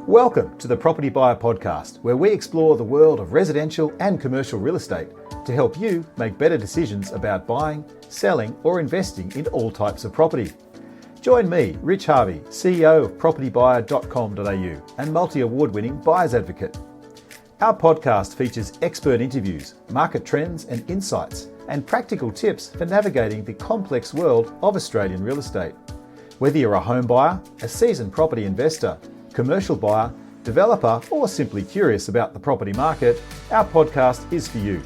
Welcome to the Property Buyer Podcast, where we explore the world of residential and commercial real estate to help you make better decisions about buying, selling, or investing in all types of property. Join me, Rich Harvey, CEO of propertybuyer.com.au and multi-award-winning buyer's advocate. Our podcast features expert interviews, market trends and insights, and practical tips for navigating the complex world of Australian real estate. Whether you're a home buyer, a seasoned property investor, commercial buyer, developer, or simply curious about the property market, our podcast is for you.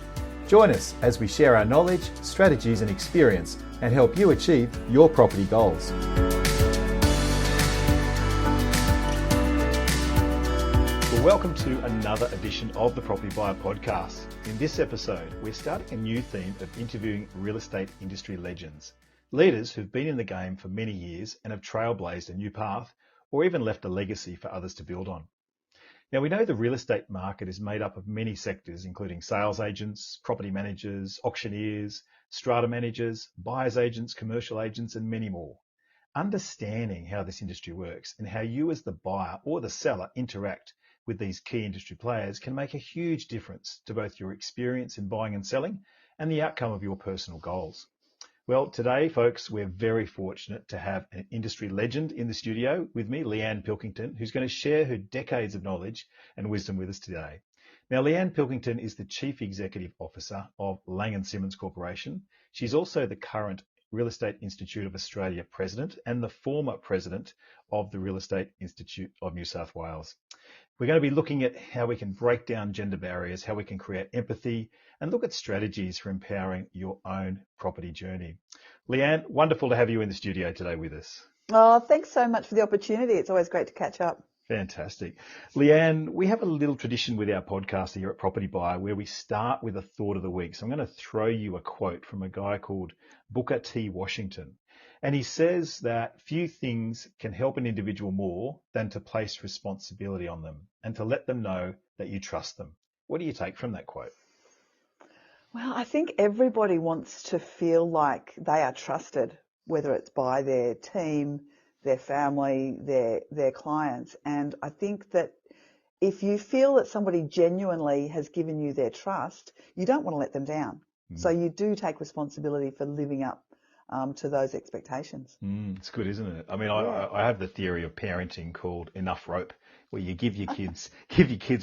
Join us as we share our knowledge, strategies and experience and help you achieve your property goals. Well, welcome to another edition of the Property Buyer Podcast. In this episode, we're starting a new theme of interviewing real estate industry legends, leaders who've been in the game for many years and have trailblazed a new path or even left a legacy for others to build on. Now, we know the real estate market is made up of many sectors, including sales agents, property managers, auctioneers, strata managers, buyers agents, commercial agents, and many more. Understanding how this industry works and how you as the buyer or the seller interact with these key industry players can make a huge difference to both your experience in buying and selling and the outcome of your personal goals. Well, today, folks, we're very fortunate to have an industry legend in the studio with me, Leanne Pilkington, who's going to share her decades of knowledge and wisdom with us today. Now, Leanne Pilkington is the Chief Executive Officer of Laing and Simmons Corporation. She's also the current Real Estate Institute of Australia President and the former President of the Real Estate Institute of New South Wales. We're going to be looking at how we can break down gender barriers, how we can create empathy, and look at strategies for empowering your own property journey. Leanne, wonderful to have you in the studio today with us. Oh, thanks so much for the opportunity. It's always great to catch up. Fantastic. Leanne, we have a little tradition with our podcast here at Property Buyer where we start with a thought of the week. So I'm going to throw you a quote from a guy called Booker T. Washington. And he says that few things can help an individual more than to place responsibility on them and to let them know that you trust them. What do you take from that quote? Well, I think everybody wants to feel like they are trusted, whether it's by their team, their family, their clients. And I think that if you feel that somebody genuinely has given you their trust, you don't want to let them down. So you do take responsibility for living up to those expectations. It's good, isn't it? I mean, I have the theory of parenting called enough rope, where you give your kids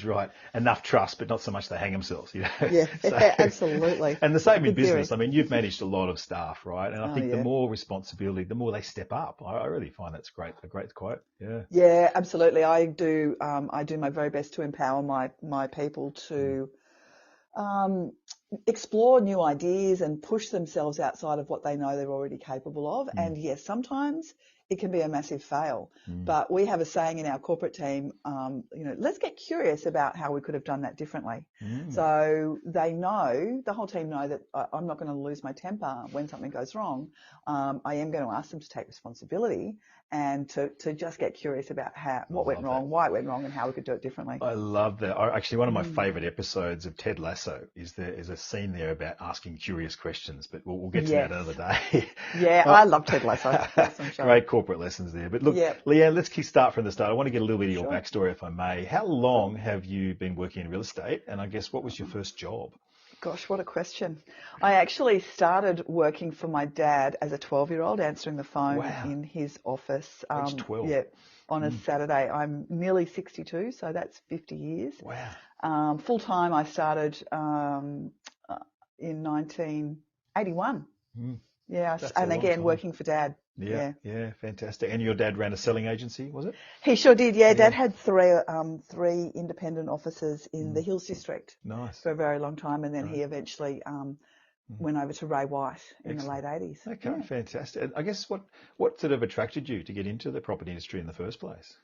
right enough trust, but not so much they hang themselves. You know? Yeah, so, absolutely. And the same in good business. theory. I mean, you've managed a lot of staff, right? And I think the more responsibility, the more they step up. I really find that's great. A great quote. Yeah. Yeah, absolutely. I do my very best to empower my people to explore new ideas and push themselves outside of what they know they're already capable of. And yes, sometimes it can be a massive fail. But we have a saying in our corporate team, let's get curious about how we could have done that differently. So they know, the whole team know that I'm not going to lose my temper when something goes wrong. I am going to ask them to take responsibility and to just get curious about what went wrong, why it went wrong, and how we could do it differently. I love that. Actually, one of my favourite episodes of Ted Lasso is a scene there about asking curious questions, but we'll get to that another day. Yeah, I love Ted Lasso. Great corporate lessons there. But look, Leanne, let's start from the start. I want to get a little bit of your backstory, if I may. How long have you been working in real estate? And I guess, what was your first job? Gosh, what a question. I actually started working for my dad as a 12-year-old, answering the phone in his office. Age 12? Yeah, on a Saturday. I'm nearly 62, so that's 50 years. Wow. Full-time, I started in 1981. Yeah, That's and a long again, time. working for Dad. Yeah, fantastic. And your dad ran a selling agency, was it? He sure did. Yeah, Dad had three independent offices in the Hills District. Nice. For a very long time, and then he eventually went over to Ray White in the late 80s. Okay, fantastic. And I guess what sort of attracted you to get into the property industry in the first place?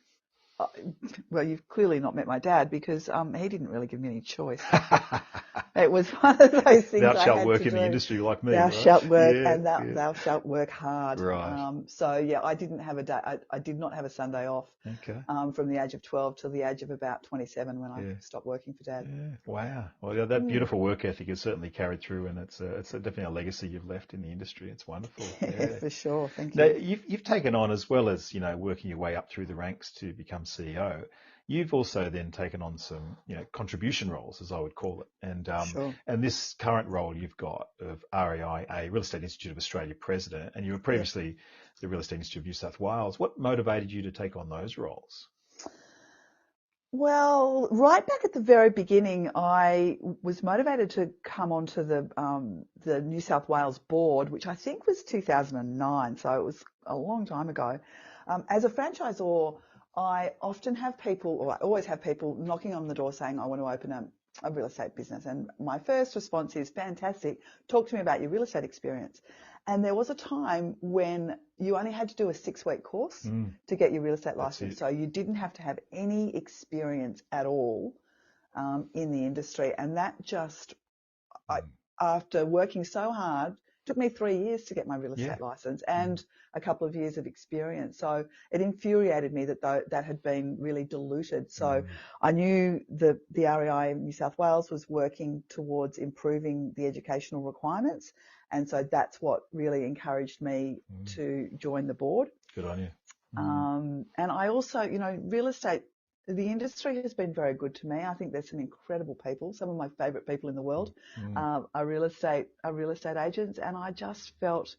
Well, you've clearly not met my dad, because he didn't really give me any choice. It was one of those things. Thou shalt work in the industry like me. Thou shalt work, and thou shalt work hard. Right. So yeah, I didn't have a day. I did not have a Sunday off. Okay. From the age of 12 till the age of about 27 when I stopped working for Dad. Yeah. Wow. Well, that beautiful work ethic is certainly carried through, and it's definitely a legacy you've left in the industry. It's wonderful. Yeah, for sure. Thank you. Now, you've taken on, as well as working your way up through the ranks to become CEO, you've also then taken on some, contribution roles, as I would call it. And Sure. and this current role you've got of REIA, Real Estate Institute of Australia President, and you were previously the Real Estate Institute of New South Wales. What motivated you to take on those roles? Well, right back at the very beginning, I was motivated to come onto the New South Wales board, which I think was 2009, so it was a long time ago. As a franchisor, I often have people, or I always have people knocking on the door saying, I want to open a real estate business. And my first response is, fantastic, talk to me about your real estate experience. And there was a time when you only had to do a 6-week course to get your real estate license. So you didn't have to have any experience at all in the industry. And that just, after working so hard, took me 3 years to get my real estate license and a couple of years of experience. So it infuriated me that had been really diluted. So I knew the REI in New South Wales was working towards improving the educational requirements. And so that's what really encouraged me to join the board. Good on you. And I also, real estate, the industry has been very good to me. I think there's some incredible people. Some of my favourite people in the world are real estate agents. And I just felt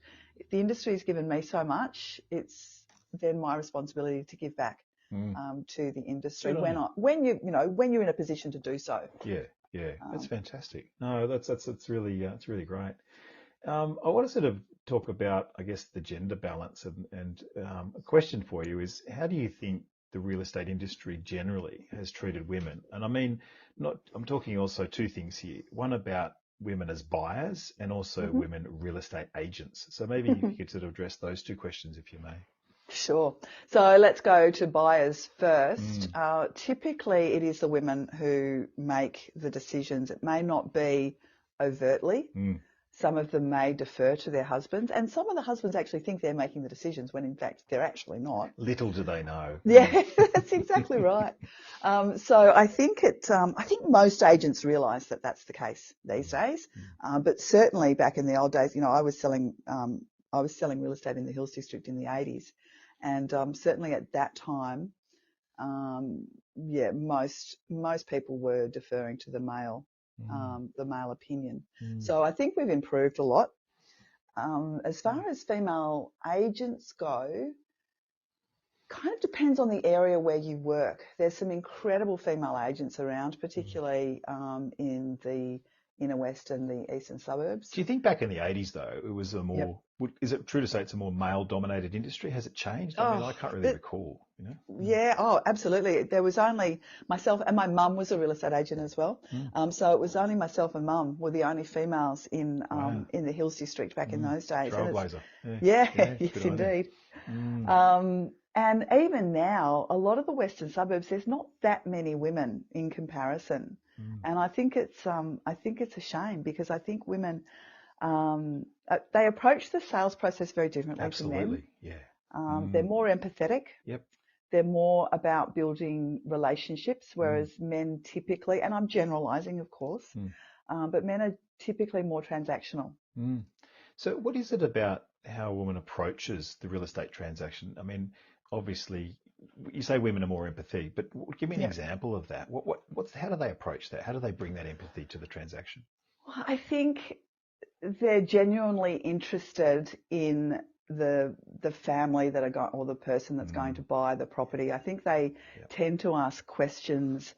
the industry has given me so much. It's then my responsibility to give back to the industry when you're in a position to do so. Yeah, that's fantastic. No, that's really great. I want to sort of talk about, I guess, the gender balance, and a question for you is, how do you think the real estate industry generally has treated women? And I mean, I'm talking also two things here. One about women as buyers and also women real estate agents. So maybe you could sort of address those two questions, if you may. Sure. So let's go to buyers first. Typically, it is the women who make the decisions. It may not be overtly. Some of them may defer to their husbands, and some of the husbands actually think they're making the decisions when in fact they're actually not. Little do they know. Yeah, that's exactly right. So I think most agents realise that that's the case these days. But certainly back in the old days, I was selling real estate in the Hills District in the 80s, and certainly at that time, most people were deferring to the male opinion. So I think we've improved a lot. As far as female agents go, kind of depends on the area where you work. There's some incredible female agents around, particularly in the inner west and the eastern suburbs. Do you think back in the 80s, though, it was a more, is it true to say it's a more male-dominated industry? Has it changed? I mean, I can't really recall, Yeah, absolutely. There was only myself, and my mum was a real estate agent as well. So it was only myself and mum were the only females in the Hills District back in those days. Trailblazer. Yes, indeed. And even now, a lot of the western suburbs, there's not that many women in comparison. And I think it's a shame, because I think women they approach the sales process very differently to men. They're more empathetic. They're more about building relationships, whereas men typically, and I'm generalising, of course, but men are typically more transactional. So what is it about how a woman approaches the real estate transaction? I mean, obviously, you say women are more empathetic, but give me an example of that. How do they approach that? How do they bring that empathy to the transaction? Well, I think they're genuinely interested in the family that are going, or the person that's going to buy the property. I think they tend to ask questions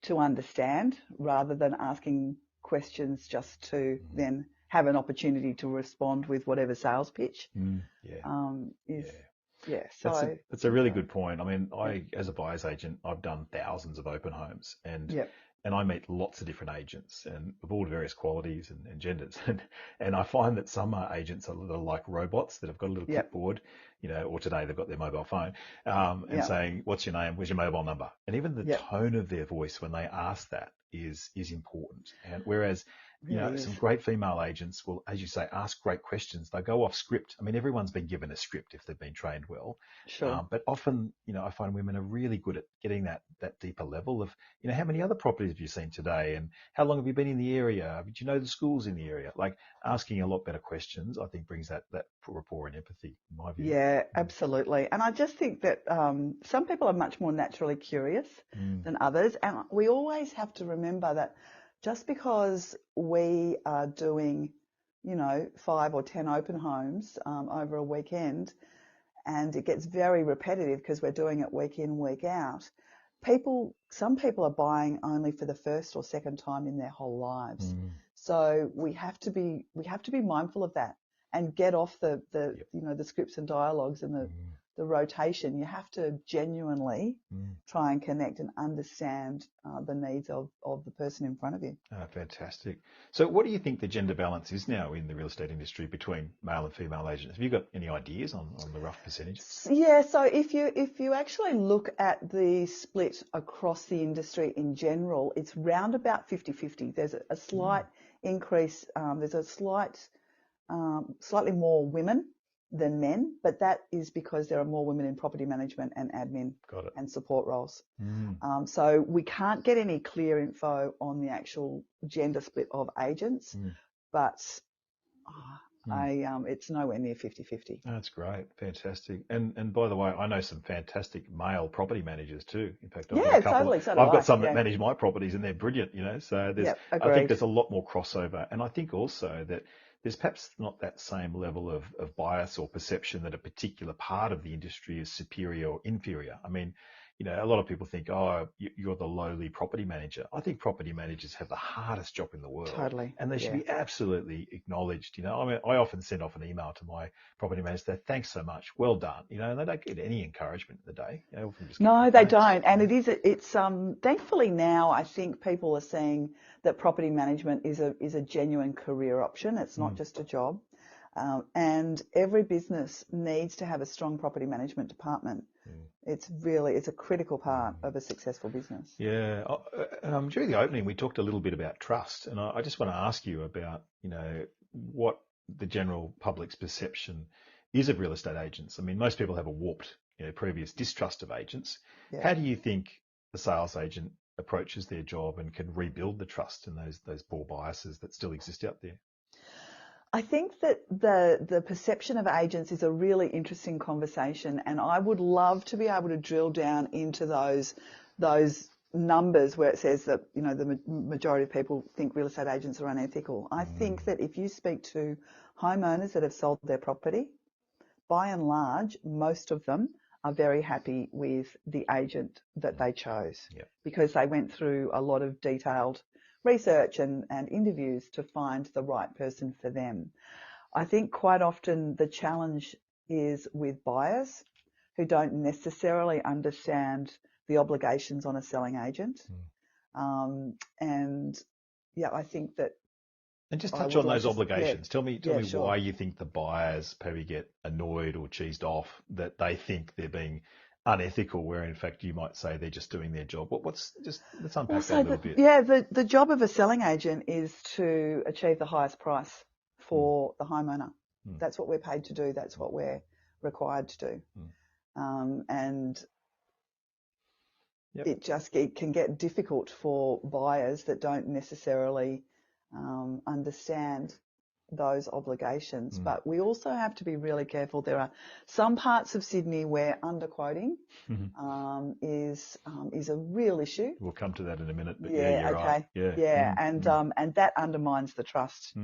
to understand rather than asking questions just to then have an opportunity to respond with whatever sales pitch. So that's a really good point. I mean, as a buyer's agent, I've done thousands of open homes, and I meet lots of different agents, and of all various qualities and genders. And I find that some agents are little like robots that have got a little clipboard, or today they've got their mobile phone, and saying, "What's your name? Where's your mobile number?" And even the tone of their voice when they ask that is important. And whereas Some great female agents will, as you say, ask great questions. They go off script. I mean, everyone's been given a script if they've been trained well. Sure. But often, I find women are really good at getting that deeper level of, how many other properties have you seen today? And how long have you been in the area? Do you know the schools in the area? Like asking a lot better questions, I think brings that rapport and empathy, in my view. Yeah, absolutely. And I just think that some people are much more naturally curious than others. And we always have to remember that just because we are doing, 5 or 10 open homes over a weekend, and it gets very repetitive because we're doing it week in, week out, some people are buying only for the first or second time in their whole lives. So we have to be mindful of that and get off the scripts and dialogues and the rotation. You have to genuinely try and connect and understand the needs of the person in front of you. Oh, fantastic. So what do you think the gender balance is now in the real estate industry between male and female agents? Have you got any ideas on the rough percentages? Yeah, so if you actually look at the split across the industry in general, it's round about 50-50. There's a slight increase. There's a slightly more women than men, but that is because there are more women in property management and admin and support roles. So we can't get any clear info on the actual gender split of agents, but it's nowhere near 50-50. That's great. Fantastic. And by the way, I know some fantastic male property managers too. In fact, I've got some that manage my properties and they're brilliant, so I think there's a lot more crossover. And I think also that there's perhaps not that same level of bias or perception that a particular part of the industry is superior or inferior. I mean, a lot of people think, oh, you're the lowly property manager. I think property managers have the hardest job in the world. Totally. And they should be absolutely acknowledged. I mean, I often send off an email to my property manager that thanks so much, well done. And they don't get any encouragement in the day. No, they don't. And it's thankfully now I think people are seeing that property management is a genuine career option. It's not just a job. And every business needs to have a strong property management department. It's a critical part of a successful business. Yeah. During the opening, we talked a little bit about trust, and I just want to ask you about, what the general public's perception is of real estate agents. I mean, most people have a warped, previous distrust of agents. Yeah. How do you think the sales agent approaches their job and can rebuild the trust and those poor biases that still exist out there? I think that the perception of agents is a really interesting conversation, and I would love to be able to drill down into those numbers where it says that the majority of people think real estate agents are unethical. I think that if you speak to homeowners that have sold their property, by and large, most of them are very happy with the agent that they chose because they went through a lot of detailed research and interviews to find the right person for them. I think quite often the challenge is with buyers who don't necessarily understand the obligations on a selling agent. I think that. And just touch on those obligations. Tell me sure. why you think the buyers probably get annoyed or cheesed off that they think they're being unethical, where in fact you might say they're just doing their job. Let's unpack that a little bit. Yeah, the job of a selling agent is to achieve the highest price for the homeowner. That's what we're paid to do. That's what we're required to do. It can get difficult for buyers that don't necessarily understand those obligations. But we also have to be really careful. There are some parts of Sydney where underquoting is a real issue. We'll come to that in a minute. But Right. And that undermines the trust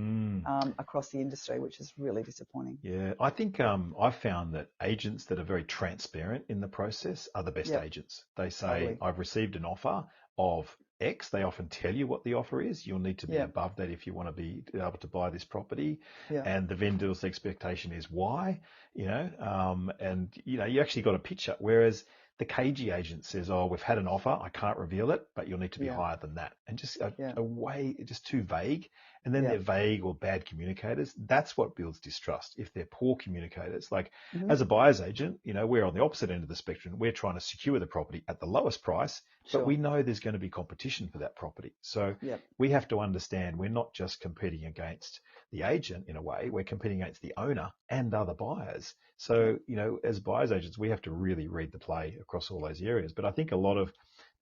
across the industry, which is really disappointing. Yeah, I think I've found that agents that are very transparent in the process are the best agents. They say, I've received an offer of X. They often tell you what the offer is. You'll need to be above that if you want to be able to buy this property. And the vendor's expectation is Y, and you actually got a picture. Whereas the cagey agent says, oh, we've had an offer. I can't reveal it, but you'll need to be higher than that. And just a way, just too vague. and then they're vague or bad communicators. That's what builds distrust. If they're poor communicators, like as a buyer's agent, we're on the opposite end of the spectrum. We're trying to secure the property at the lowest price, but we know there's going to be competition for that property. So we have to understand we're not just competing against the agent in a way, we're competing against the owner and other buyers. So, as buyer's agents, we have to really read the play across all those areas. But I think a lot of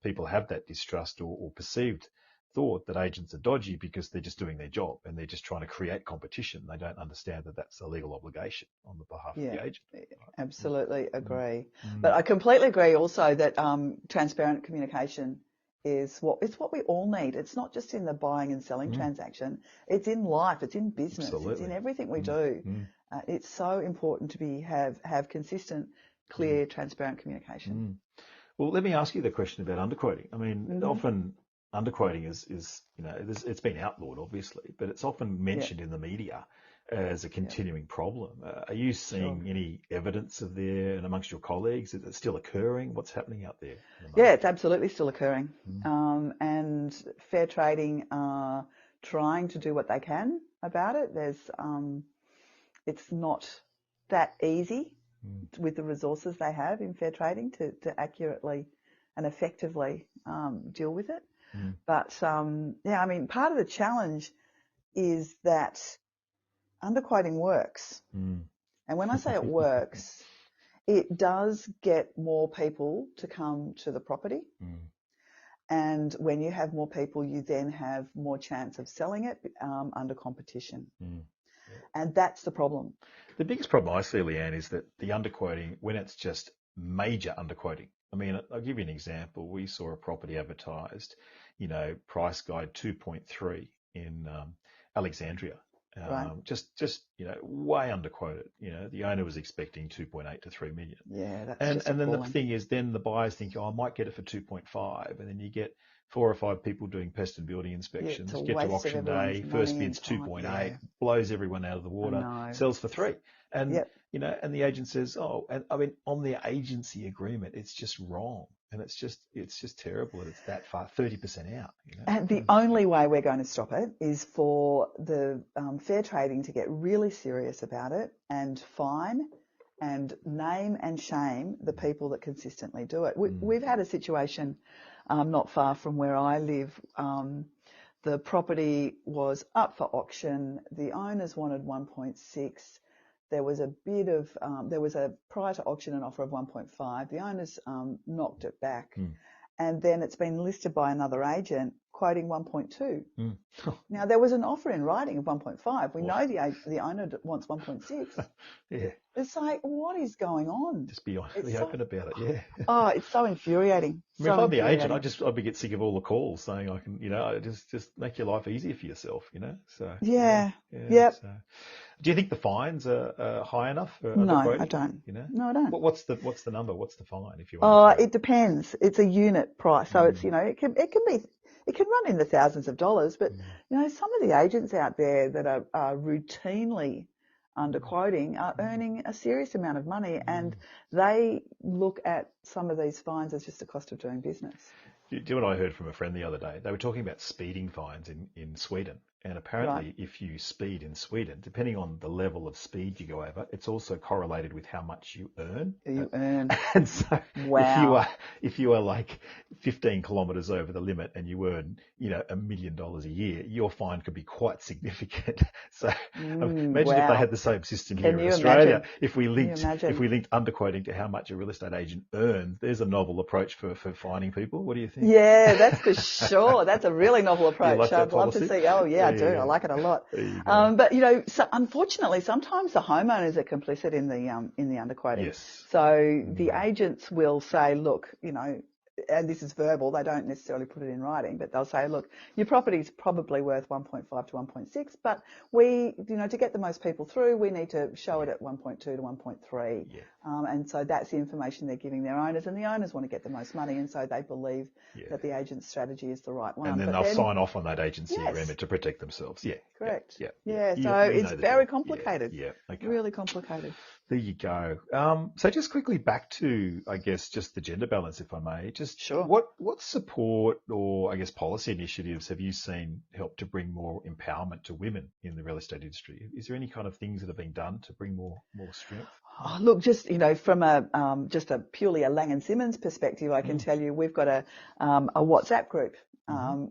people have that distrust or perceived thought that agents are dodgy because they're just doing their job and they're just trying to create competition. They don't understand that that's a legal obligation on the behalf of the agent. Absolutely agree. But I completely agree also that transparent communication is what we all need. It's not just in the buying and selling transaction. It's in life. It's in business. Absolutely. It's in everything we do. It's so important to have consistent, clear, transparent communication. Well, let me ask you the question about underquoting. I mean, often underquoting is it's been outlawed, obviously, but it's often mentioned in the media as a continuing problem. Are you seeing any evidence of there and amongst your colleagues? Is it still occurring? What's happening out there? Yeah, it's absolutely still occurring. And fair trading are trying to do what they can about it. It's not that easy with the resources they have in fair trading to accurately and effectively deal with it. But part of the challenge is that underquoting works. And when I say it works, it does get more people to come to the property. And when you have more people, you then have more chance of selling it under competition. And that's the problem. The biggest problem I see, Leanne, is that the underquoting, when it's just major underquoting. I mean, I'll give you an example. We saw a property advertised, price guide 2.3 in Alexandria. Just way underquoted. The owner was expecting 2.8 to 3 million. Yeah, that's and then the thing is, then the buyers think, I might get it for 2.5, and then you get 4 or 5 people doing pest and building inspections, get to auction day, first bid's 2.8, blows everyone out of the water, sells for 3. And, and the agent says, on the agency agreement, it's just wrong. And it's just terrible that it's that far, 30% out. And the only way we're going to stop it is for the fair trading to get really serious about it and fine and name and shame the people that consistently do it. We've had a situation not far from where I live. The property was up for auction. The owners wanted 1.6. There was a prior to auction an offer of 1.5. The owners knocked it back. And then it's been listed by another agent quoting 1.2. Now, there was an offer in writing of 1.5. We know the owner wants 1.6. It's like, what is going on? Just be open about it, it's so infuriating. I mean, if I'm the agent, I'd be get sick of all the calls saying I can, just make your life easier for yourself, So So. Do you think the fines are high enough? No, I don't. No, I don't. What's the number? What's the fine if you want? It depends. It's a unit price, so it's it can run in the thousands of dollars. But some of the agents out there that are routinely underquoting are earning a serious amount of money, and they look at some of these fines as just a cost of doing business. Do you know what I heard from a friend the other day? They were talking about speeding fines in Sweden. And apparently, if you speed in Sweden, depending on the level of speed you go over, it's also correlated with how much you earn. And so if you are like 15 kilometres over the limit and you earn, $1 million a year, your fine could be quite significant. So imagine if they had the same system here in Australia. If we linked underquoting to how much a real estate agent earns, there's a novel approach for fining people. What do you think? Yeah, that's for sure. That's a really novel approach. Like I'd love to see. Oh yeah. I do. I like it a lot. But so unfortunately, sometimes the homeowners are complicit in the underquoting. Yes. So the agents will say, look, and this is verbal, they don't necessarily put it in writing, but they'll say, look, your property's probably worth 1.5 to 1.6, but we, to get the most people through, we need to show it at 1.2 to 1.3. Yeah. And so that's the information they're giving their owners, and the owners want to get the most money, and so they believe that the agent's strategy is the right one. And then they'll sign off on that agency agreement to protect themselves. Yeah. Correct. Yeah. So it's very complicated. Yeah. Okay. Really complicated. There you go. So just quickly back to, I guess, just the gender balance, if I may. Just Sure. what support or, I guess, policy initiatives have you seen help to bring more empowerment to women in the real estate industry? Is there any kind of things that have been done to bring more strength? Oh, look, just from just a purely a Laing and Simmons perspective, I can tell you we've got a WhatsApp group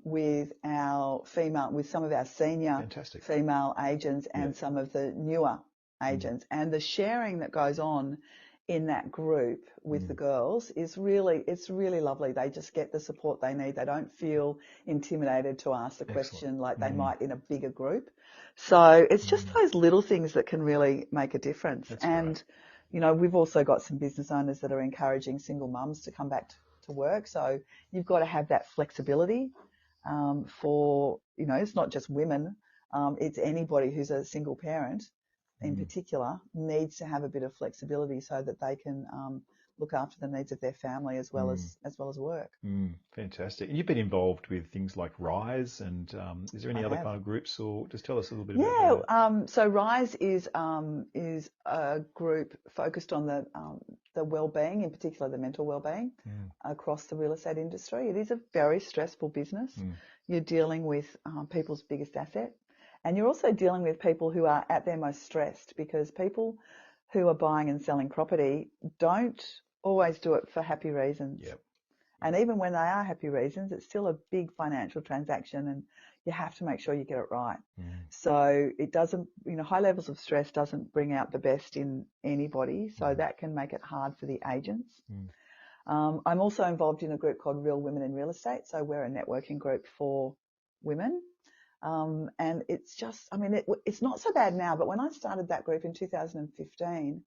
with some of our senior Fantastic. female agents and some of the newer agents, and the sharing that goes on in that group with the girls it's really lovely. They just get the support they need. They don't feel intimidated to ask the question like they might in a bigger group. So it's just those little things that can really make a difference. That's and great. you know, we've also got some business owners that are encouraging single mums to come back to work. So you've got to have that flexibility for, you know, it's not just women, it's anybody who's a single parent in particular needs to have a bit of flexibility so that they can look after the needs of their family as well as work. Fantastic. And you've been involved with things like Rise, and is there any other kind of groups, or just tell us a little bit about that? So Rise is a group focused on the well-being, in particular the mental well-being across the real estate industry. It is a very stressful business. You're dealing with people's biggest asset. And you're also dealing with people who are at their most stressed, because people who are buying and selling property don't always do it for happy reasons. Yep. And even when they are happy reasons, it's still a big financial transaction and you have to make sure you get it right. So it doesn't, you know, high levels of stress doesn't bring out the best in anybody. So that can make it hard for the agents. I'm also involved in a group called Real Women in Real Estate. So we're a networking group for women. And it's just, I mean, it's not so bad now, but when I started that group in 2015,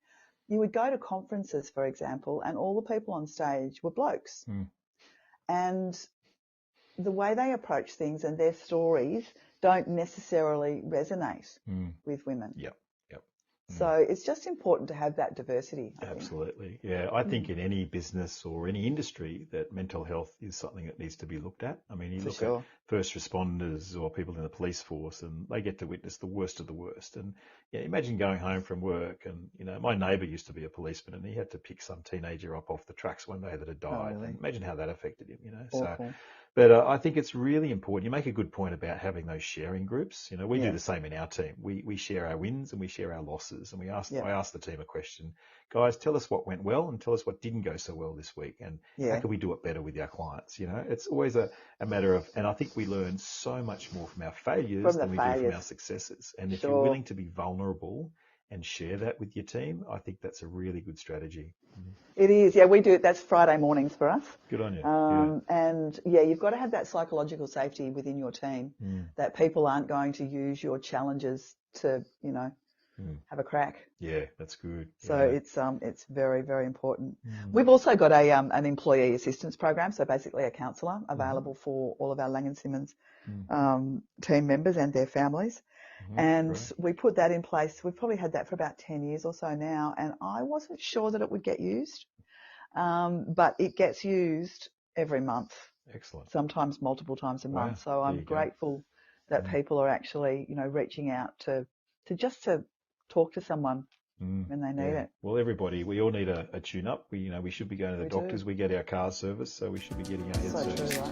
you would go to conferences, for example, and all the people on stage were blokes. And the way they approach things and their stories don't necessarily resonate with women. Yep. So it's just important to have that diversity. Absolutely. Yeah. I think in any business or any industry that mental health is something that needs to be looked at. I mean, you look at first responders or people in the police force, and they get to witness the worst of the worst. And yeah, imagine going home from work and, you know, my neighbour used to be a policeman and he had to pick some teenager up off the tracks one day that had died. And imagine how that affected him, you know. Awful. But I think it's really important. You make a good point about having those sharing groups. You know, we do the same in our team. We share our wins and we share our losses. And I ask the team a question. Guys, tell us what went well and tell us what didn't go so well this week. And how can we do it better with our clients? You know, it's always a matter of, and I think we learn so much more from our failures than we do from our successes. And if you're willing to be vulnerable and share that with your team, I think that's a really good strategy. It is. Yeah, we do it. That's Friday mornings for us. Good on you. And you've got to have that psychological safety within your team that people aren't going to use your challenges to, you know, have a crack. Yeah, that's good. So it's very, very important. We've also got an employee assistance program, so basically a counsellor available for all of our Laing and Simmons team members and their families. And we put that in place. We've probably had that for about 10 years or so now, and I wasn't sure that it would get used, but it gets used every month. Excellent. Sometimes multiple times a month. So I'm grateful that people are actually, you know, reaching out to talk to someone when they need it. Well, we all need a tune-up. We should be going to the doctors. We get our cars serviced, so we should be getting our heads serviced.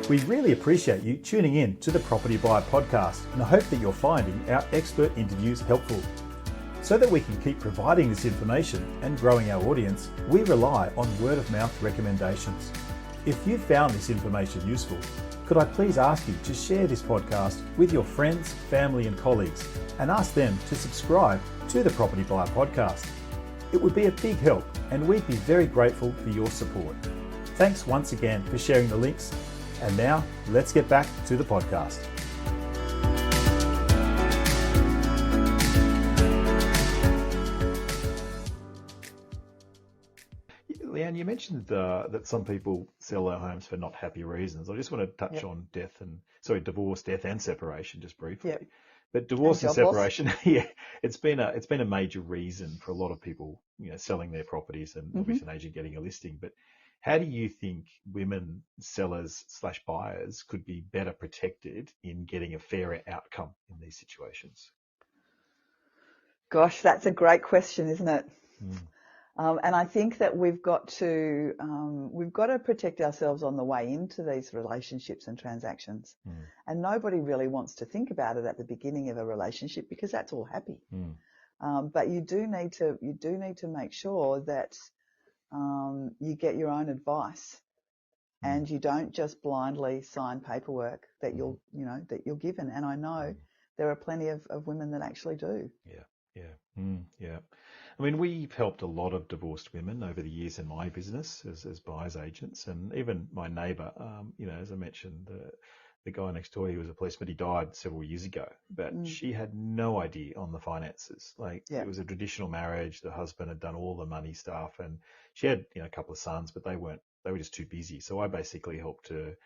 We really appreciate you tuning in to the Property Buyer Podcast, and I hope that you're finding our expert interviews helpful. So that we can keep providing this information and growing our audience, we rely on word-of-mouth recommendations. If you found this information useful, could I please ask you to share this podcast with your friends, family and colleagues, and ask them to subscribe to the Property Buyer Podcast. It would be a big help, and we'd be very grateful for your support. Thanks once again for sharing the links. And now, let's get back to the podcast. Leanne, you mentioned that some people sell their homes for not happy reasons. I just want to touch on divorce, death, and separation just briefly. Yep. But divorce and separation, it's been a major reason for a lot of people, you know, selling their properties and obviously an agent getting a listing. But how do you think women sellers / buyers could be better protected in getting a fairer outcome in these situations? Gosh, that's a great question, isn't it? Mm. And I think that we've got to protect ourselves on the way into these relationships and transactions. Mm. And nobody really wants to think about it at the beginning of a relationship because that's all happy. Mm. But you do need to make sure that you get your own advice, and you don't just blindly sign paperwork that you're given. And I know there are plenty of women that actually do. Yeah. I mean, we've helped a lot of divorced women over the years in my business as buyers agents, and even my neighbour. As I mentioned, the guy next door, he was a policeman. He died several years ago, but she had no idea on the finances. It was a traditional marriage. The husband had done all the money stuff, and she had a couple of sons, but they were just too busy. So I basically helped her,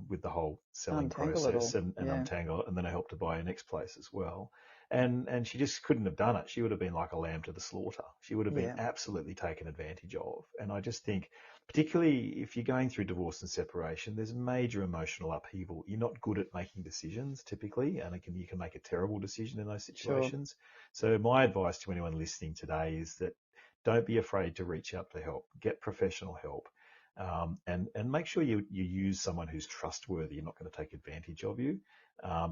with the whole selling process and untangle it, and then I helped her buy her next place as well. And she just couldn't have done it. She would have been like a lamb to the slaughter. She would have been absolutely taken advantage of. And I just think, particularly if you're going through divorce and separation, there's major emotional upheaval. You're not good at making decisions typically, and you can make a terrible decision in those situations. Sure. So my advice to anyone listening today is that don't be afraid to reach out for help. Get professional help. And make sure you use someone who's trustworthy and not going to take advantage of you.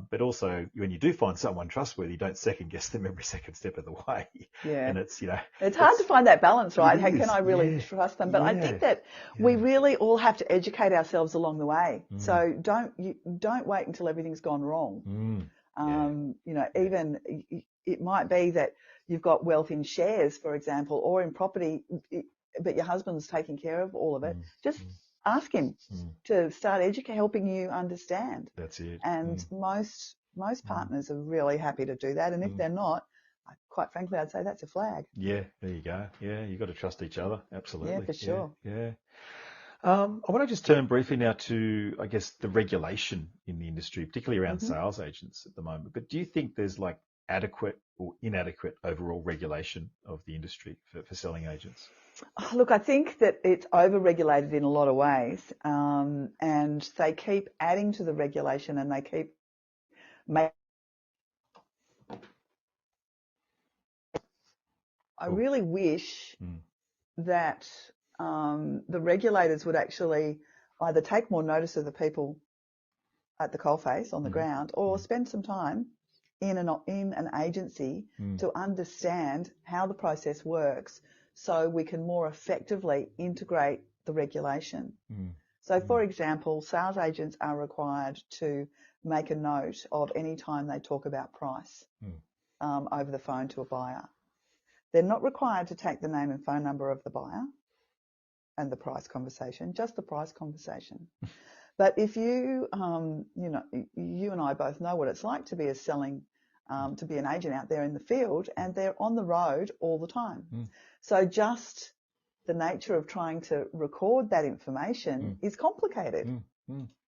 But also, when you do find someone trustworthy, don't second guess them every second step of the way. Yeah. And it's hard to find that balance, right? How can I really trust them? But I think that we really all have to educate ourselves along the way. So don't wait until everything's gone wrong. Even it might be that you've got wealth in shares, for example, or in property, but your husband's taking care of all of it. Just ask him to start helping you understand. That's it. And most partners are really happy to do that. And if they're not, quite frankly, I'd say that's a flag. Yeah, there you go. Yeah, you've got to trust each other. Absolutely. Yeah, for sure. Yeah. I want to just turn briefly now to, I guess, the regulation in the industry, particularly around sales agents at the moment. But do you think there's adequate or inadequate overall regulation of the industry for selling agents? Look, I think that it's over-regulated in a lot of ways, and they keep adding to the regulation, and they keep making. I really wish that the regulators would actually either take more notice of the people at the coalface on the ground, or spend some time in an agency to understand how the process works, so we can more effectively integrate the regulation. So, for example, sales agents are required to make a note of any time they talk about price over the phone to a buyer. They're not required to take the name and phone number of the buyer and the price conversation, just the price conversation. But if you and I both know what it's like to be to be an agent out there in the field, and they're on the road all the time. So just the nature of trying to record that information is complicated.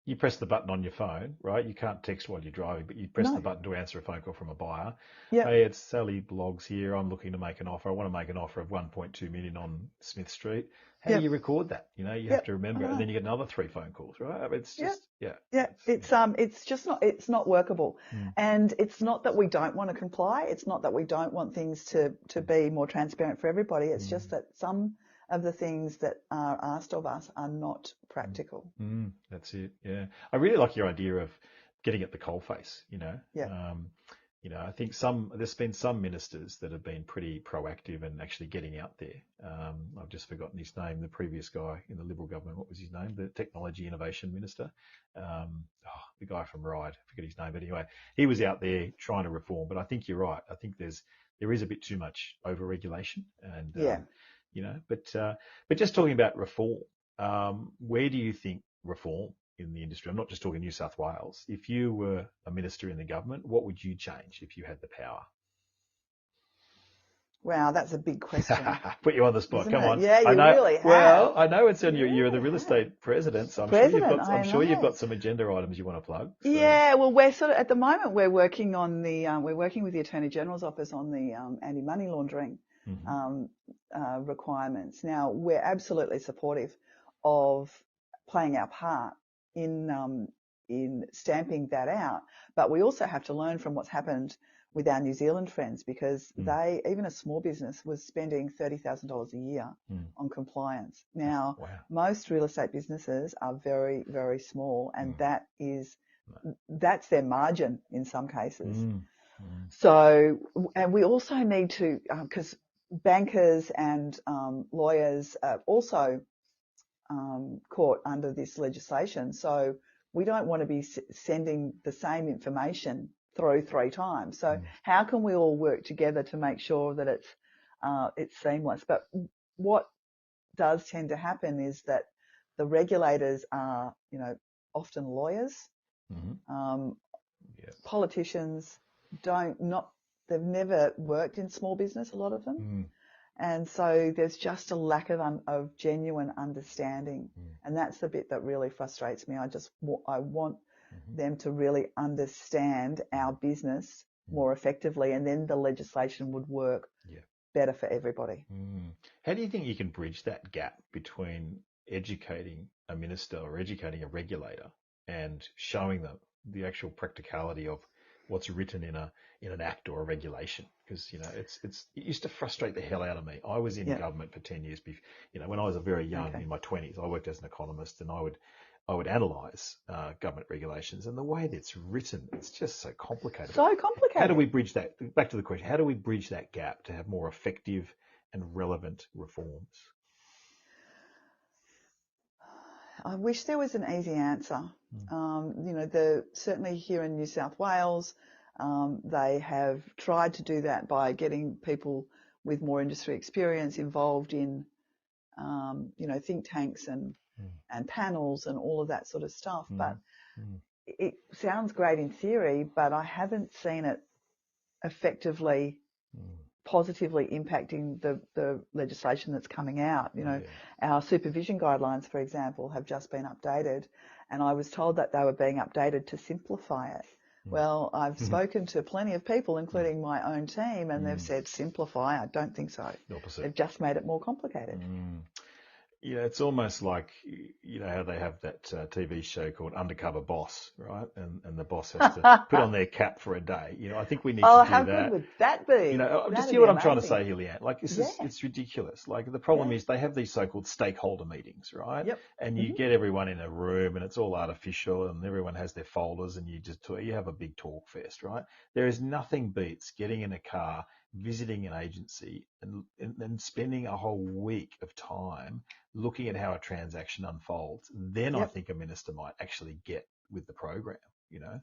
You press the button on your phone, right? You can't text while you're driving, but you press the button to answer a phone call from a buyer. Yep. Hey, it's Sally Bloggs here. I'm looking to make an offer. I want to make an offer of 1.2 million on Smith Street. How do you record that? You have to remember it, and then you get another 3 phone calls, right? It's just it's not workable. And it's not that we don't want to comply. It's not that we don't want things to be more transparent for everybody. It's just that some of the things that are asked of us are not practical. That's it. Yeah, I really like your idea of getting at the coalface. I think there's been some ministers that have been pretty proactive and actually getting out there. I've just forgotten his name. The previous guy in the Liberal government, what was his name? The Technology Innovation Minister. The guy from REIA, I forget his name, but anyway, he was out there trying to reform. But I think you're right. I think there is a bit too much over-regulation, and but just talking about reform, where do you think reform in the industry? I'm not just talking New South Wales. If you were a minister in the government, what would you change if you had the power? Wow, that's a big question. Put you on the spot. Come on. Yeah, really have. Well, I know it's on you're the real estate president, so I'm sure you've got some agenda items you want to plug. So. Yeah, well, we're sort of at the moment we're working with the Attorney General's office on the anti-money laundering requirements. Now, we're absolutely supportive of playing our part in stamping that out, but we also have to learn from what's happened with our New Zealand friends, because they, even a small business, was spending $30,000 a year on compliance. Now, most real estate businesses are very, very small, and that's their margin in some cases. So, and we also need to, because bankers and lawyers are also caught under this legislation. So we don't want to be sending the same information through 3 times. So how can we all work together to make sure that it's seamless? But what does tend to happen is that the regulators are, often lawyers, politicians they've never worked in small business, a lot of them. And so there's just a lack of genuine understanding. And that's the bit that really frustrates me. I want them to really understand our business more effectively, and then the legislation would work better for everybody. How do you think you can bridge that gap between educating a minister or educating a regulator and showing them the actual practicality of what's written in an act or a regulation? Because it used to frustrate the hell out of me. I was in government for 10 years. When I was very young, in my 20s, I worked as an economist, and I would analyse government regulations, and the way that it's written, it's just so complicated. How do we bridge that? Back to the question: how do we bridge that gap to have more effective and relevant reforms? I wish there was an easy answer. Certainly here in New South Wales, they have tried to do that by getting people with more industry experience involved in, think tanks and panels and all of that sort of stuff. But it sounds great in theory, but I haven't seen it effectively positively impacting the legislation that's coming out. Our supervision guidelines, for example, have just been updated, and I was told that they were being updated to simplify it. Well, I've spoken to plenty of people, including my own team, and they've said simplify. I don't think so. The opposite. They've just made it more complicated. It's almost like, how they have that TV show called Undercover Boss, right? And the boss has to put on their cap for a day. I think we need to do that. Oh, how good would that be? Just hear what I'm trying to say here, Leanne. Like, it's ridiculous. Like, the problem is they have these so-called stakeholder meetings, right? Yep. And you get everyone in a room, and it's all artificial, and everyone has their folders, and you have a big talk fest, right? There is nothing beats getting in a car, visiting an agency, and spending a whole week of time looking at how a transaction unfolds. Then I think a minister might actually get with the program.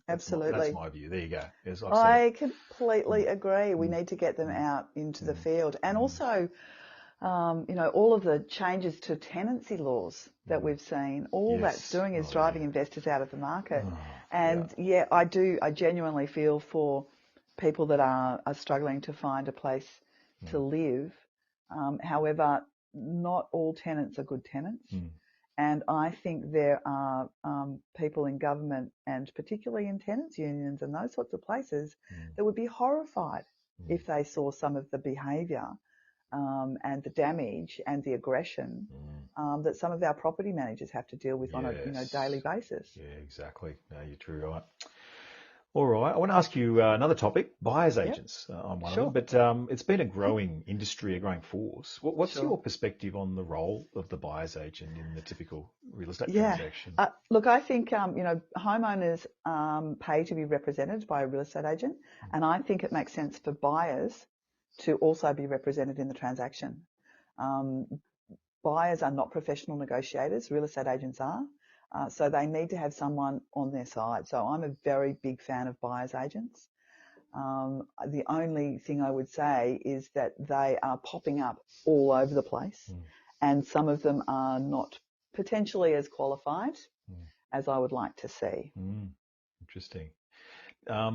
Absolutely. That's my view. There you go. I completely agree. We need to get them out into the field, and also, all of the changes to tenancy laws that we've seen. All that's doing is driving investors out of the market. I genuinely feel for people that are struggling to find a place to live. However, not all tenants are good tenants. And I think there are people in government, and particularly in tenants unions and those sorts of places, that would be horrified if they saw some of the behaviour and the damage and the aggression that some of our property managers have to deal with on a daily basis. Yeah, exactly. No, you're true, right. All right. I want to ask you another topic, buyer's agents. I'm one of them, but it's been a growing industry, a growing force. What's your perspective on the role of the buyer's agent in the typical real estate transaction? Look, I think, homeowners pay to be represented by a real estate agent, and I think it makes sense for buyers to also be represented in the transaction. Buyers are not professional negotiators, real estate agents are. So they need to have someone on their side. So I'm a very big fan of buyer's agents. The only thing I would say is that they are popping up all over the place, and some of them are not potentially as qualified as I would like to see. Interesting. Now,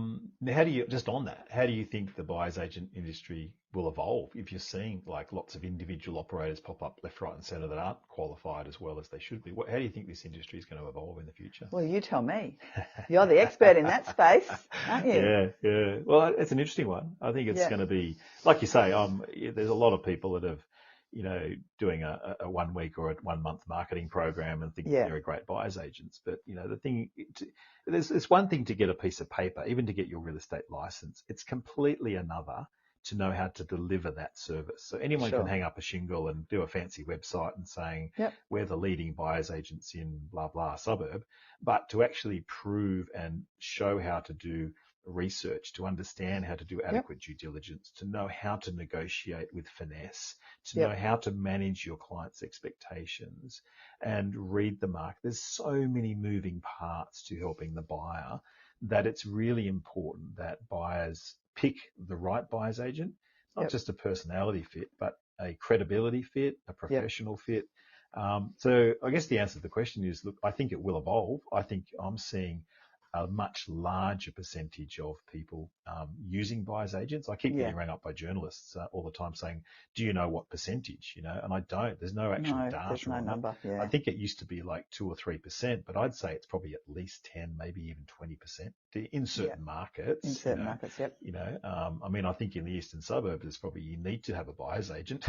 how do you think the buyer's agent industry will evolve if you're seeing like lots of individual operators pop up left, right and centre that aren't qualified as well as they should be? How do you think this industry is going to evolve in the future? Well, you tell me. You're the expert in that space, aren't you? Yeah. Well, it's an interesting one. I think it's going to be, like you say, there's a lot of people that have doing a 1 week or a 1 month marketing program and think they're a great buyer's agents. But, there's one thing to get a piece of paper, even to get your real estate license. It's completely another to know how to deliver that service. So anyone can hang up a shingle and do a fancy website and saying, we're the leading buyer's agents in blah, blah suburb. But to actually prove and show how to do research, to understand how to do adequate due diligence, to know how to negotiate with finesse, to know how to manage your clients' expectations and read the market. There's so many moving parts to helping the buyer that it's really important that buyers pick the right buyer's agent, not just a personality fit, but a credibility fit, a professional fit. So I guess the answer to the question is, look, I think it will evolve. I think I'm seeing a much larger percentage of people using buyer's agents. I keep getting rang up by journalists all the time saying, do you know what percentage, and I don't. There's no actual data. There's no number. I think it used to be like 2 or 3%, but I'd say it's probably at least 10, maybe even 20% in certain markets. In certain markets, I think in the eastern suburbs, it's probably you need to have a buyer's agent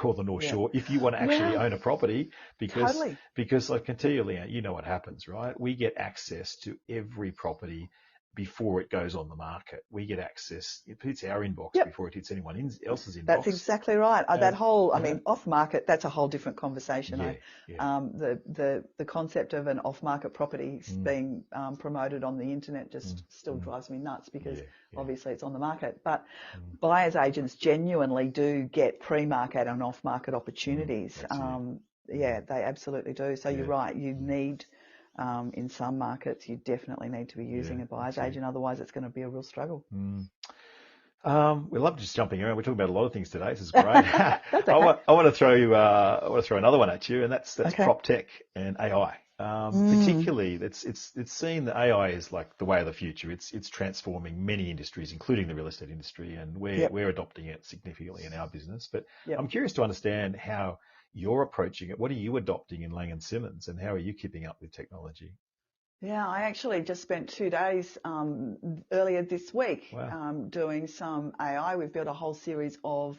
or the North Shore if you want to actually own a property, because I can tell you, Leanne, you know what happens, right? We get access to every property before it goes on the market. We get access. It hits our inbox before it hits anyone else's inbox. That's exactly right. That whole, off market, that's a whole different conversation. The concept of an off market property being promoted on the internet just still drives me nuts, because obviously it's on the market. But buyers agents genuinely do get pre-market and off market opportunities. They absolutely do. So you're right. You need, in some markets, you definitely need to be using a buyer's agent. Otherwise, it's going to be a real struggle. We love just jumping around. We're talking about a lot of things today. This is great. I want to throw another one at you, and that's prop tech and AI. Particularly, it's seen that AI is like the way of the future. It's transforming many industries, including the real estate industry, and we're adopting it significantly in our business. But I'm curious to understand how you're approaching it. What are you adopting in Laing and Simmons, and how are you keeping up with technology? Yeah, I actually just spent 2 days earlier this week doing some AI. We've built a whole series of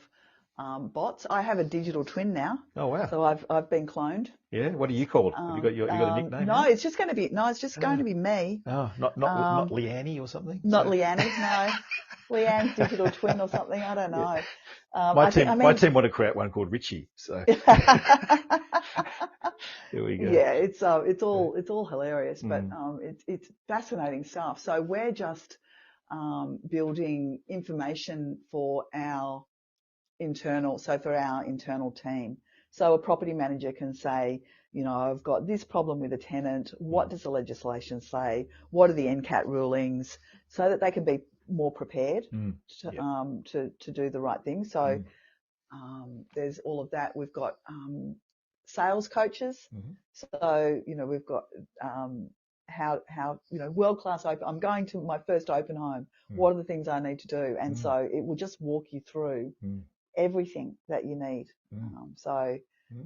bots. I have a digital twin now. Oh wow! So I've been cloned. Yeah. What are you called? Have you got a nickname? No, it's just going to be going to be me. Oh, not Leanne or something. Not Leanne, no. Leanne's digital twin or something. I don't know. My team want to create one called Richie. So here we go. Yeah, it's all hilarious, but it's fascinating stuff. So we're just building information for our internal team. So a property manager can say, I've got this problem with a tenant. What does the legislation say? What are the NCAT rulings? So that they can be more prepared to do the right thing. So there's all of that. We've got sales coaches. So we've got how world-class open. I'm going to my first open home. What are the things I need to do? And so it will just walk you through everything that you need. So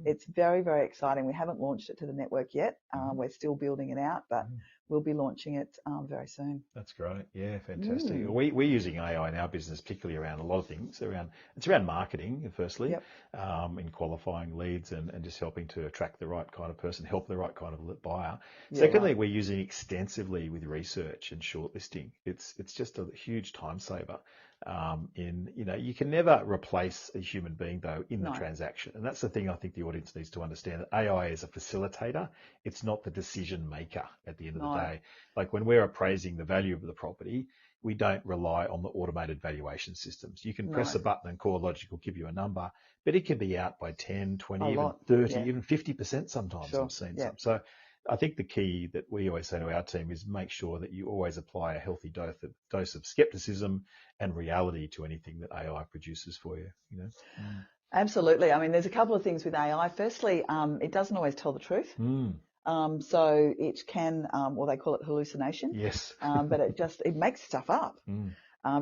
it's very, very exciting. We haven't launched it to the network yet. We're still building it out, but we'll be launching it very soon. That's great. Yeah, fantastic. We're using AI in our business, particularly around a lot of things. It's around marketing, firstly, in qualifying leads and just helping to attract the right kind of person, help the right kind of buyer. Secondly, we're using it extensively with research and shortlisting. It's just a huge time saver. You can never replace a human being though in the transaction, and that's the thing I think the audience needs to understand. That AI is a facilitator; it's not the decision maker at the end of the day. Like when we're appraising the value of the property, we don't rely on the automated valuation systems. You can press a button and CoreLogic will give you a number, but it can be out by 10, 20, even 30, even 50% sometimes. I've seen some. So I think the key that we always say to our team is make sure that you always apply a healthy dose of skepticism and reality to anything that AI produces for you. Absolutely. I mean, there's a couple of things with AI. Firstly, it doesn't always tell the truth. So it can, or they call it hallucination. Yes. But it makes stuff up.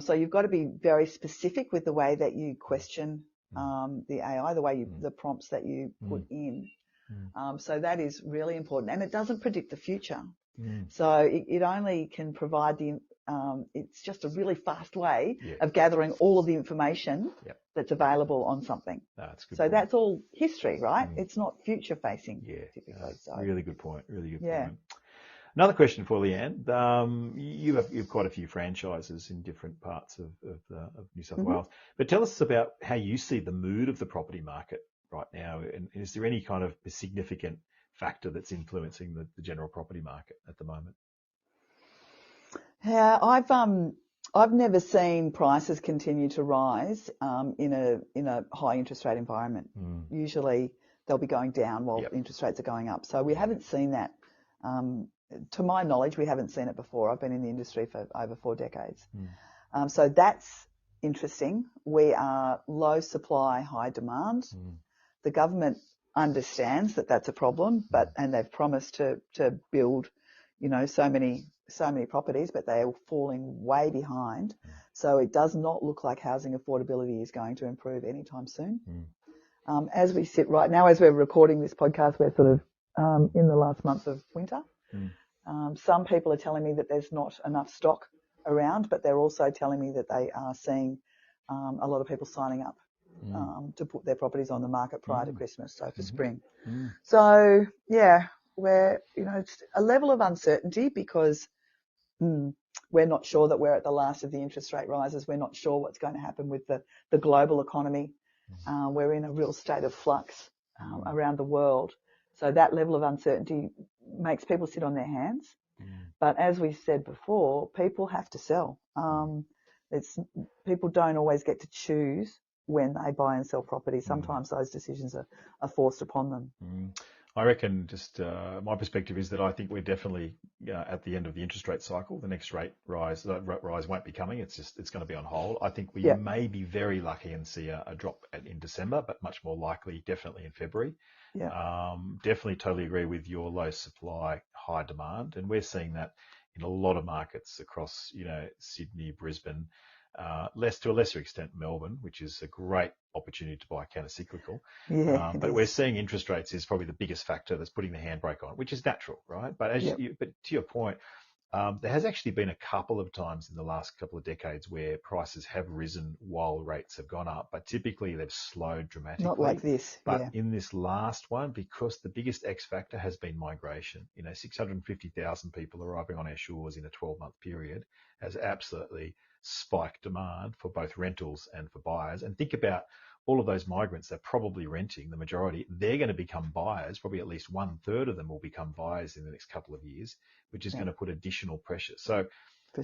So you've got to be very specific with the way that you question the AI, the prompts that you put in. So that is really important, and it doesn't predict the future. So it only can provide it's just a really fast way of gathering all of the information that's available on something. No, that's good. So that's all history, right? It's not future facing. Typically. So really good point. Really good point. Another question for Leanne. You have quite a few franchises in different parts of New South Wales, but tell us about how you see the mood of the property market right now, and is there any kind of significant factor that's influencing the general property market at the moment? Yeah, I've never seen prices continue to rise in a high interest rate environment. Usually they'll be going down while interest rates are going up. So we haven't seen that. To my knowledge, we haven't seen it before. I've been in the industry for over 4 decades. So that's interesting. We are low supply, high demand. The government understands that that's a problem, and they've promised to build, so many properties, but they are falling way behind. So it does not look like housing affordability is going to improve anytime soon. As we sit right now, as we're recording this podcast, we're sort of in the last month of winter. Some people are telling me that there's not enough stock around, but they're also telling me that they are seeing a lot of people signing up to put their properties on the market prior to Christmas, so for spring. So, we're, it's a level of uncertainty because we're not sure that we're at the last of the interest rate rises. We're not sure what's going to happen with the global economy. We're in a real state of flux around the world. So that level of uncertainty makes people sit on their hands. But as we said before, people have to sell. People don't always get to choose when they buy and sell property. Sometimes those decisions are forced upon them. I reckon just my perspective is that I think we're definitely at the end of the interest rate cycle. The next rate rise won't be coming. It's going to be on hold. I think we may be very lucky and see a drop in December, but much more likely definitely in February. Definitely totally agree with your low supply, high demand. And we're seeing that in a lot of markets across, Sydney, Brisbane, to a lesser extent Melbourne, which is a great opportunity to buy counter-cyclical. But we're seeing interest rates is probably the biggest factor that's putting the handbrake on, which is natural, right? But but to your point, there has actually been a couple of times in the last couple of decades where prices have risen while rates have gone up, but typically they've slowed dramatically. Not like this. But in this last one, because the biggest X factor has been migration, 650,000 people arriving on our shores in a 12-month period has absolutely spiked demand for both rentals and for buyers. And think about all of those migrants, they're probably renting, the majority, they're going to become buyers. Probably at least 1/3 of them will become buyers in the next couple of years, which is going to put additional pressure. So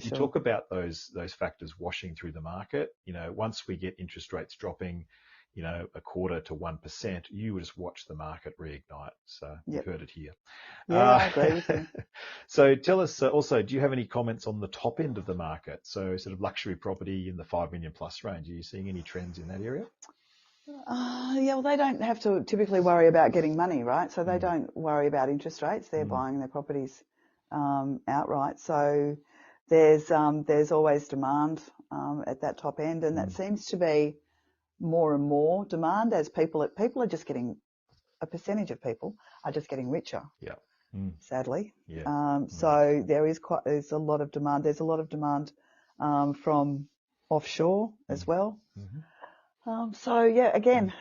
you talk about those factors washing through the market. Once we get interest rates dropping, 1/4 to 1%, you would just watch the market reignite. So you've heard it here. I agree with you. So tell us also, do you have any comments on the top end of the market? So sort of luxury property in the 5 million plus range. Are you seeing any trends in that area? Well, they don't have to typically worry about getting money, right? So they don't worry about interest rates. They're buying their properties outright. So there's always demand at that top end, and that seems to be more and more demand as people are just getting, a percentage of people are just getting richer. Sadly. So there's a lot of demand. There's a lot of demand from offshore as well. Again,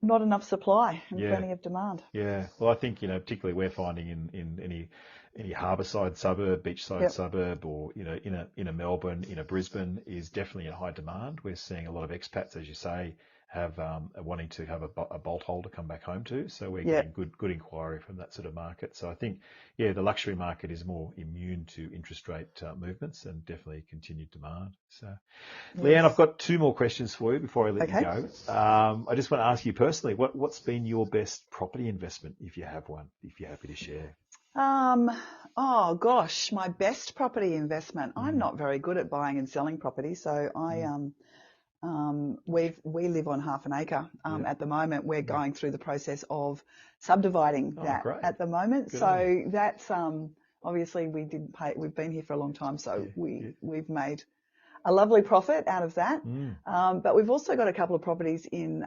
not enough supply and plenty of demand. Well, I think, particularly we're finding in any harbourside suburb, beachside suburb, or, in a Melbourne, in a Brisbane is definitely in high demand. We're seeing a lot of expats, as you say, have wanting to have a bolt hole to come back home to. So we're getting good inquiry from that sort of market. So I think, the luxury market is more immune to interest rate movements and definitely continued demand. So, Leanne, I've got 2 more questions for you before I let you go. I just want to ask you personally, what's been your best property investment, if you have one, if you're happy to share? Oh gosh, my best property investment. I'm not very good at buying and selling property, so we live on half an acre at the moment. We're going through the process of subdividing that at the moment. Good so that's obviously we didn't pay. We've been here for a long time, so we've made a lovely profit out of that. But we've also got a couple of properties in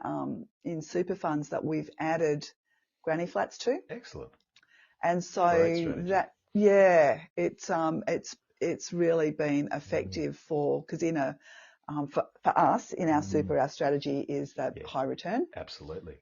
super funds that we've added granny flats to. Excellent. And so that it's it's really been effective because for us in our super, our strategy is that high return. Absolutely.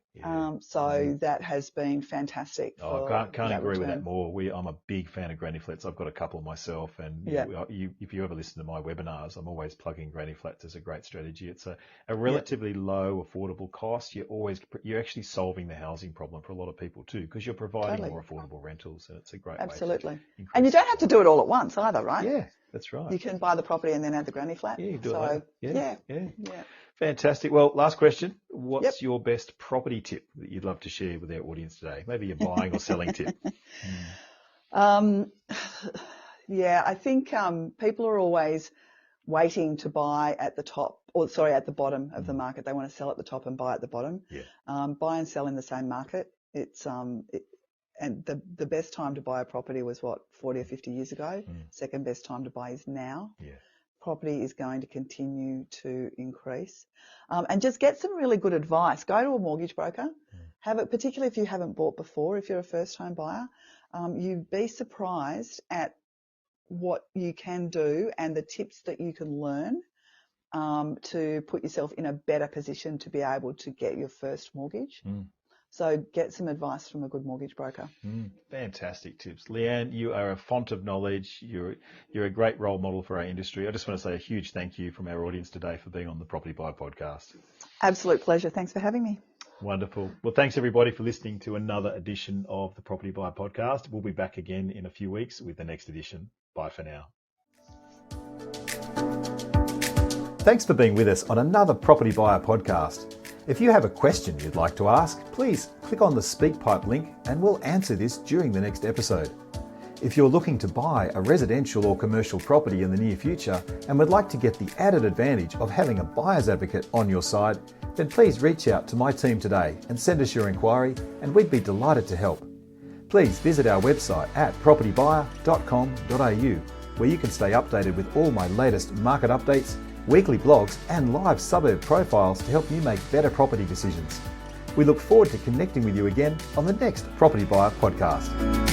So that has been fantastic. I can't agree with that more. I'm a big fan of granny flats. I've got a couple myself, and if you ever listen to my webinars, I'm always plugging granny flats as a great strategy. It's a relatively low, affordable cost. You're actually solving the housing problem for a lot of people too, because you're providing more affordable rentals, and it's a great way to and you don't have to do it all at once either, right? Yeah, that's right. You can buy the property and then add the granny flat. Yeah, you do it later. Yeah. Fantastic. Well, last question. What's your best property tip that you'd love to share with our audience today? Maybe your buying or selling tip. I think people are always waiting to buy at the bottom of the market. They want to sell at the top and buy at the bottom. Buy and sell in the same market. It's and the best time to buy a property was 40 or 50 years ago. Second best time to buy is now. Property is going to continue to increase. And just get some really good advice. Go to a mortgage broker. Particularly if you haven't bought before, if you're a first home buyer, you'd be surprised at what you can do and the tips that you can learn to put yourself in a better position to be able to get your first mortgage. So get some advice from a good mortgage broker. Fantastic tips. Leanne, you are a font of knowledge. You're a great role model for our industry. I just want to say a huge thank you from our audience today for being on the Propertybuyer Podcast. Absolute pleasure. Thanks for having me. Wonderful. Well, thanks everybody for listening to another edition of the Propertybuyer Podcast. We'll be back again in a few weeks with the next edition. Bye for now. Thanks for being with us on another Propertybuyer Podcast. If you have a question you'd like to ask, please click on the SpeakPipe link and we'll answer this during the next episode. If you're looking to buy a residential or commercial property in the near future and would like to get the added advantage of having a buyer's advocate on your side, then please reach out to my team today and send us your inquiry and we'd be delighted to help. Please visit our website at propertybuyer.com.au where you can stay updated with all my latest market updates, weekly blogs and live suburb profiles to help you make better property decisions. We look forward to connecting with you again on the next Property Buyer Podcast.